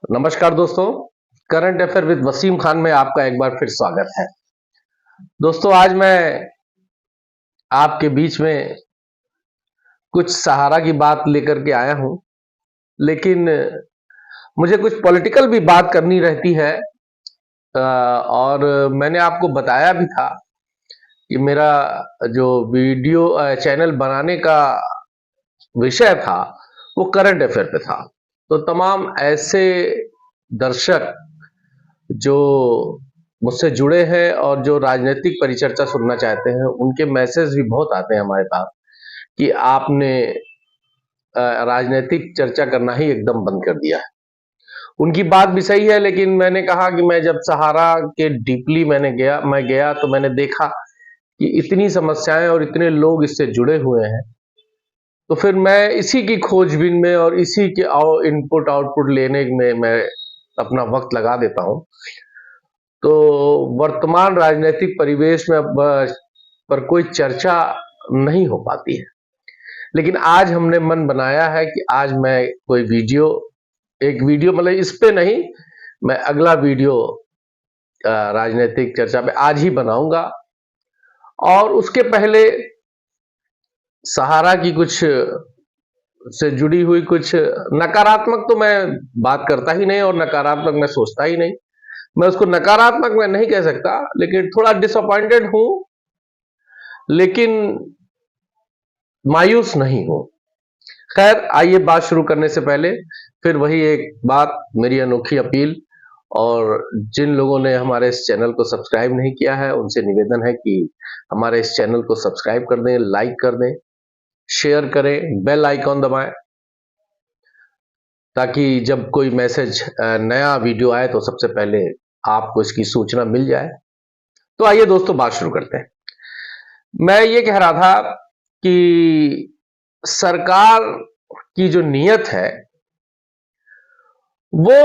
नमस्कार दोस्तों, current affair with Wasim Khan में आपका एक बार फिर स्वागत है। दोस्तों, आज मैं आपके बीच में कुछ सहारा की बात लेकर के आया हूं, लेकिन मुझे कुछ पॉलिटिकल भी बात करनी रहती है। और मैंने आपको बताया भी था कि मेरा जो वीडियो चैनल बनाने का विषय था वो करंट अफेयर पे था। तो तमाम ऐसे दर्शक जो मुझसे जुड़े हैं और जो राजनीतिक परिचर्चा सुनना चाहते हैं, उनके मैसेज भी बहुत आते हैं हमारे पास कि आपने राजनीतिक चर्चा करना ही एकदम बंद कर दिया है। उनकी बात भी सही है, लेकिन मैंने कहा कि मैं जब सहारा के डीपली मैं गया तो मैंने देखा कि इतनी समस्याएं और इतने लोग इससे जुड़े हुए हैं। तो फिर मैं इसी की खोजबीन में और इसी के इनपुट आउटपुट लेने में मैं अपना वक्त लगा देता हूं। तो वर्तमान राजनीतिक परिवेश में अब पर कोई चर्चा नहीं हो पाती है, लेकिन आज हमने मन बनाया है कि आज मैं कोई एक वीडियो मतलब इस पे नहीं, मैं अगला वीडियो राजनीतिक चर्चा पे आज ही बनाऊंगा। और उसके पहले सहारा की कुछ से जुड़ी हुई कुछ नकारात्मक तो मैं बात करता ही नहीं और नकारात्मक मैं सोचता ही नहीं। मैं उसको नकारात्मक मैं नहीं कह सकता, लेकिन थोड़ा डिसअपॉइंटेड हूं, लेकिन मायूस नहीं हूं। खैर, आइए बात शुरू करने से पहले फिर वही एक बात, मेरी अनोखी अपील, और जिन लोगों ने हमारे इस चैनल को सब्सक्राइब नहीं किया है उनसे निवेदन है कि हमारे इस चैनल को सब्सक्राइब कर दें, लाइक कर दें, शेयर करें, बेल आइकॉन दबाएं, ताकि जब कोई मैसेज नया वीडियो आए तो सबसे पहले आपको इसकी सूचना मिल जाए। तो आइए दोस्तों, बात शुरू करते हैं। मैं ये कह रहा था कि सरकार की जो नीयत है वो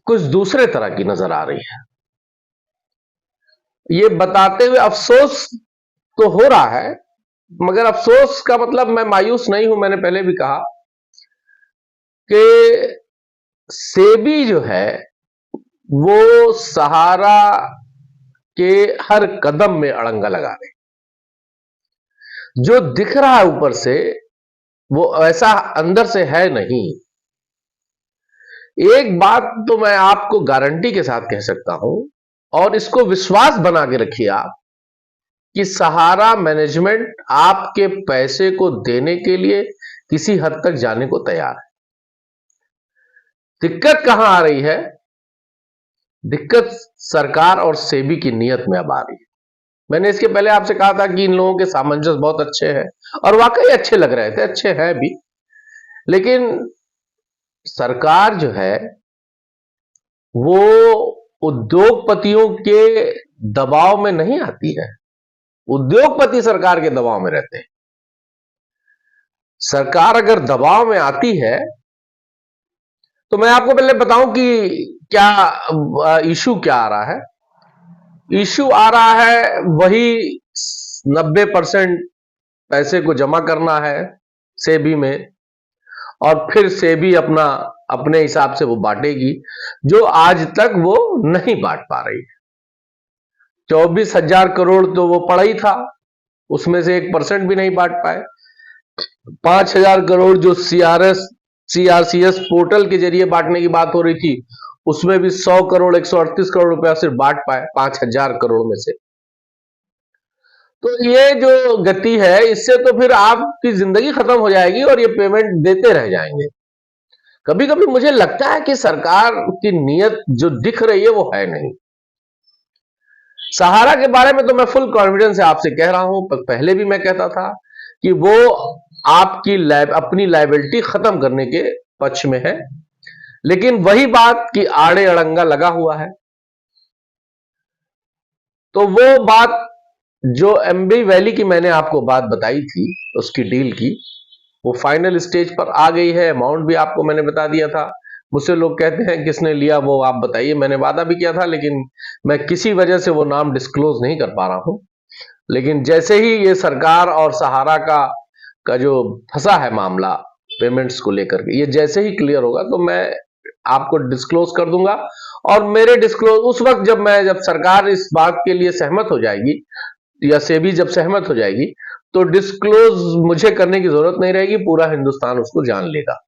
कुछ दूसरे तरह की नजर आ रही है। ये बताते हुए अफसोस तो हो रहा है, मगर अफसोस का मतलब मैं मायूस नहीं हूं। मैंने पहले भी कहा कि सेबी जो है वो सहारा के हर कदम में अड़ंगा लगा रहे। जो दिख रहा है ऊपर से वो ऐसा अंदर से है नहीं। एक बात तो मैं आपको गारंटी के साथ कह सकता हूं, और इसको विश्वास बना के रखिए आप, कि सहारा मैनेजमेंट आपके पैसे को देने के लिए किसी हद तक जाने को तैयार है। दिक्कत कहां आ रही है? दिक्कत सरकार और सेबी की नीयत में अब आ रही है। मैंने इसके पहले आपसे कहा था कि इन लोगों के सामंजस्य बहुत अच्छे हैं, और वाकई अच्छे लग रहे थे, अच्छे हैं भी। लेकिन सरकार जो है वो उद्योगपतियों के दबाव में नहीं आती है। उद्योगपति सरकार के दबाव में रहते हैं। सरकार अगर दबाव में आती है तो मैं आपको पहले बताऊं कि क्या इशू क्या आ रहा है। इशू आ रहा है वही 90% पैसे को जमा करना है सेबी में, और फिर सेबी अपने हिसाब से वो बांटेगी, जो आज तक वो नहीं बांट पा रही है। 24,000 करोड़ तो वो पड़ा ही था, उसमें से 1% भी नहीं बांट पाए। 5,000 करोड़ जो सीआरसीएस पोर्टल के जरिए बांटने की बात हो रही थी, उसमें भी 100 करोड़ 138 करोड़ रुपया सिर्फ बांट पाए 5,000 करोड़ में से। तो ये जो गति है, इससे तो फिर आपकी जिंदगी खत्म हो जाएगी और ये पेमेंट देते रह जाएंगे। कभी कभी मुझे लगता है कि सरकार की नीयत जो दिख रही है वो है नहीं। सहारा के बारे में तो मैं फुल कॉन्फिडेंस से आपसे कह रहा हूं, पहले भी मैं कहता था कि वो अपनी लायबिलिटी खत्म करने के पक्ष में है, लेकिन वही बात कि आड़े अड़ंगा लगा हुआ है। तो वो बात जो एमबी वैली की मैंने आपको बात बताई थी, उसकी डील की, वो फाइनल स्टेज पर आ गई है। अमाउंट भी आपको मैंने बता दिया था। मुझसे लोग कहते हैं किसने लिया, वो आप बताइए। मैंने वादा भी किया था, लेकिन मैं किसी वजह से वो नाम डिस्क्लोज नहीं कर पा रहा हूं। लेकिन जैसे ही ये सरकार और सहारा का जो फंसा है मामला, पेमेंट्स को लेकर के। ये जैसे ही क्लियर होगा तो मैं आपको डिस्क्लोज कर दूंगा, और मेरे डिस्क्लोज उस वक्त जब सरकार इस बात के लिए सहमत हो जाएगी या सेबी जब सहमत हो जाएगी तो डिस्क्लोज मुझे करने की जरूरत नहीं रहेगी, पूरा हिंदुस्तान उसको जान लेगा।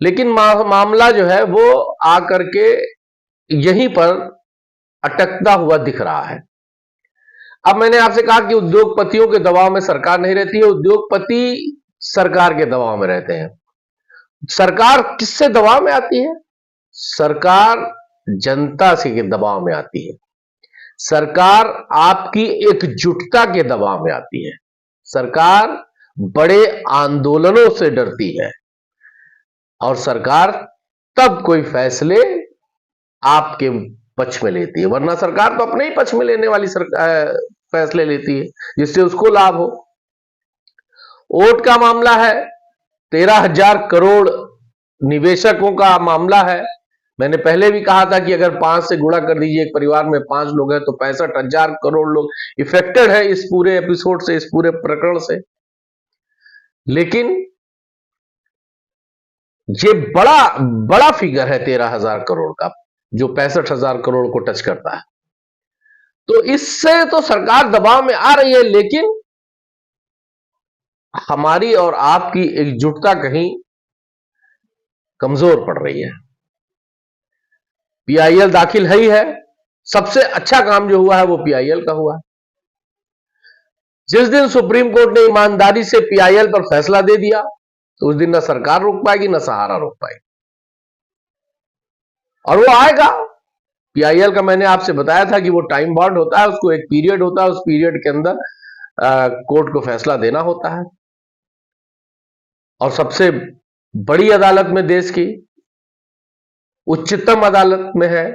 लेकिन मामला जो है वो आकर के यहीं पर अटकता हुआ दिख रहा है। अब मैंने आपसे कहा कि उद्योगपतियों के दबाव में सरकार नहीं रहती है, उद्योगपति सरकार के दबाव में रहते हैं। सरकार किससे दबाव में आती है? सरकार जनता से के दबाव में आती है। सरकार आपकी एकजुटता के दबाव में आती है। सरकार बड़े आंदोलनों से डरती है, और सरकार तब कोई फैसले आपके पक्ष में लेती है, वरना सरकार तो अपने ही पक्ष में लेने वाली फैसले लेती है जिससे उसको लाभ हो। वोट का मामला है, 13,000 करोड़ निवेशकों का मामला है। मैंने पहले भी कहा था कि अगर 5 से गुणा कर दीजिए, एक परिवार में 5 लोग हैं तो 65,000 करोड़ लोग इफेक्टेड है इस पूरे एपिसोड से, इस पूरे प्रकरण से। लेकिन ये बड़ा फिगर है 13,000 करोड़ का, जो 65,000 करोड़ को टच करता है। तो इससे तो सरकार दबाव में आ रही है, लेकिन हमारी और आपकी एकजुटता कहीं कमजोर पड़ रही है। पीआईएल दाखिल है ही है। सबसे अच्छा काम जो हुआ है वो पीआईएल का हुआ है। जिस दिन सुप्रीम कोर्ट ने ईमानदारी से पीआईएल पर फैसला दे दिया तो उस दिन ना सरकार रोक पाएगी ना सहारा रोक पाएगी, और वो आएगा। पीआईएल का मैंने आपसे बताया था कि वो टाइम बाउंड होता है, उसको एक पीरियड होता है, उस पीरियड के अंदर कोर्ट को फैसला देना होता है। और सबसे बड़ी अदालत में, देश की उच्चतम अदालत में है,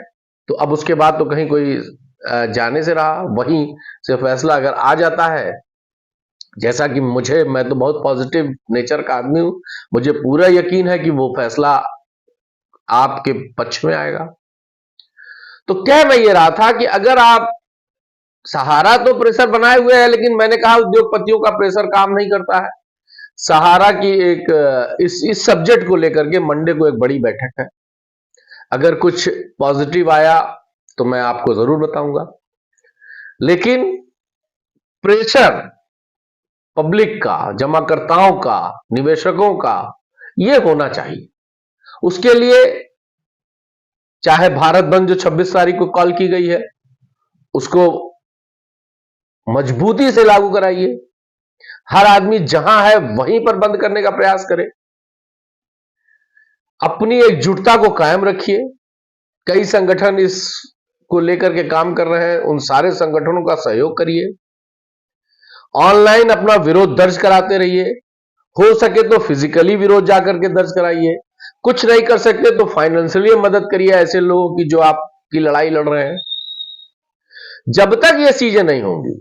तो अब उसके बाद तो कहीं कोई जाने से रहा, वहीं से फैसला अगर आ जाता है, जैसा कि मैं तो बहुत पॉजिटिव नेचर का आदमी हूं, मुझे पूरा यकीन है कि वो फैसला आपके पक्ष में आएगा। तो कह मैं ये रहा था कि अगर आप, सहारा तो प्रेशर बनाए हुए है, लेकिन मैंने कहा उद्योगपतियों का प्रेशर काम नहीं करता है। सहारा की इस सब्जेक्ट को लेकर के मंडे को एक बड़ी बैठक है। अगर कुछ पॉजिटिव आया तो मैं आपको जरूर बताऊंगा, लेकिन प्रेशर पब्लिक का, जमाकर्ताओं का, निवेशकों का ये होना चाहिए। उसके लिए चाहे भारत बंद जो 26 तारीख को कॉल की गई है उसको मजबूती से लागू कराइए। हर आदमी जहां है वहीं पर बंद करने का प्रयास करे। अपनी एकजुटता को कायम रखिए। कई संगठन इसको लेकर के काम कर रहे हैं, उन सारे संगठनों का सहयोग करिए। ऑनलाइन अपना विरोध दर्ज कराते रहिए। हो सके तो फिजिकली विरोध जाकर के दर्ज कराइए। कुछ नहीं कर सकते तो फाइनेंशियली मदद करिए ऐसे लोगों की जो आपकी लड़ाई लड़ रहे हैं। जब तक ये चीजें नहीं होंगी,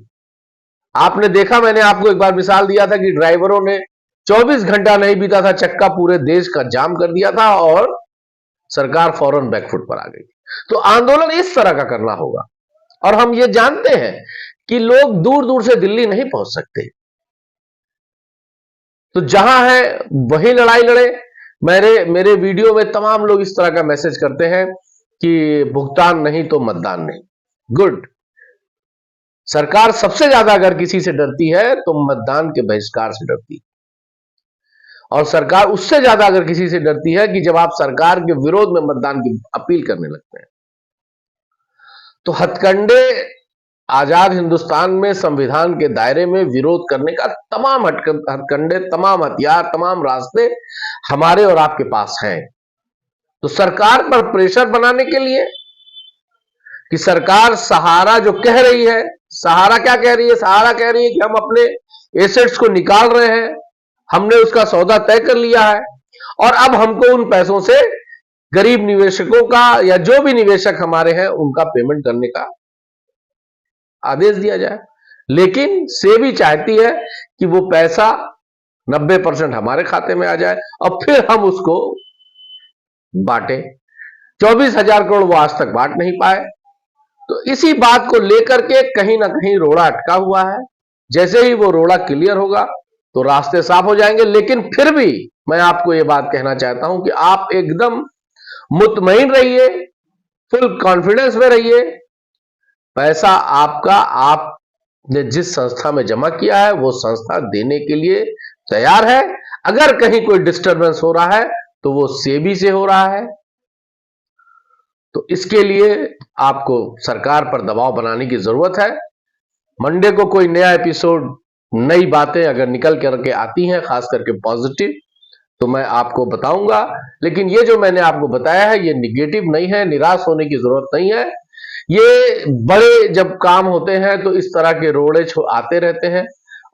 आपने देखा, मैंने आपको एक बार मिसाल दिया था कि ड्राइवरों ने 24 घंटा नहीं बीता था, चक्का पूरे देश का जाम कर दिया था और सरकार फौरन बैकफुट पर आ गई। तो आंदोलन इस तरह का करना होगा। और हम ये जानते हैं कि लोग दूर दूर से दिल्ली नहीं पहुंच सकते, तो जहां है वही लड़ाई लड़े। मेरे वीडियो में तमाम लोग इस तरह का मैसेज करते हैं कि भुगतान नहीं तो मतदान नहीं। गुड। सरकार सबसे ज्यादा अगर किसी से डरती है तो मतदान के बहिष्कार से डरती है, और सरकार उससे ज्यादा अगर किसी से डरती है कि जब आप सरकार के विरोध में मतदान की अपील करने लगते हैं। तो हथकंडे आजाद हिंदुस्तान में संविधान के दायरे में विरोध करने का तमाम हथकंडे, तमाम हथियार, तमाम रास्ते हमारे और आपके पास हैं। तो सरकार पर प्रेशर बनाने के लिए कि सरकार सहारा जो कह रही है, सहारा क्या कह रही है? सहारा कह रही है कि हम अपने एसेट्स को निकाल रहे हैं, हमने उसका सौदा तय कर लिया है और अब हमको उन पैसों से गरीब निवेशकों का या जो भी निवेशक हमारे हैं उनका पेमेंट करने का आदेश दिया जाए। लेकिन सेबी चाहती है कि वो पैसा 90% हमारे खाते में आ जाए और फिर हम उसको बांटे। 24,000 करोड़ वो आज तक बांट नहीं पाए। तो इसी बात को लेकर के कहीं ना कहीं रोड़ा अटका हुआ है। जैसे ही वो रोड़ा क्लियर होगा तो रास्ते साफ हो जाएंगे। लेकिन फिर भी मैं आपको यह बात कहना चाहता हूं कि आप एकदम मुतमईन रहिए, फुल कॉन्फिडेंस में रहिए। पैसा आपका, आपने जिस संस्था में जमा किया है वो संस्था देने के लिए तैयार है। अगर कहीं कोई डिस्टरबेंस हो रहा है तो वो सेबी से हो रहा है। तो इसके लिए आपको सरकार पर दबाव बनाने की जरूरत है। मंडे को कोई नया एपिसोड, नई बातें अगर निकल करके आती हैं, खास करके पॉजिटिव, तो मैं आपको बताऊंगा। लेकिन ये जो मैंने आपको बताया है ये निगेटिव नहीं है, निराश होने की जरूरत नहीं है। ये बड़े जब काम होते हैं तो इस तरह के रोड़े आते रहते हैं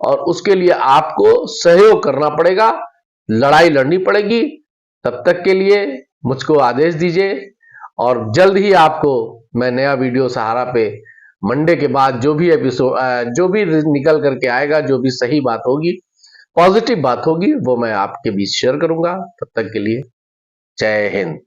और उसके लिए आपको सहयोग करना पड़ेगा, लड़ाई लड़नी पड़ेगी। तब तक के लिए मुझको आदेश दीजिए और जल्द ही आपको मैं नया वीडियो सहारा पे मंडे के बाद जो भी एपिसोड, जो भी निकल करके आएगा, जो भी सही बात होगी, पॉजिटिव बात होगी, वो मैं आपके बीच शेयर करूंगा। तब तक के लिए जय हिंद।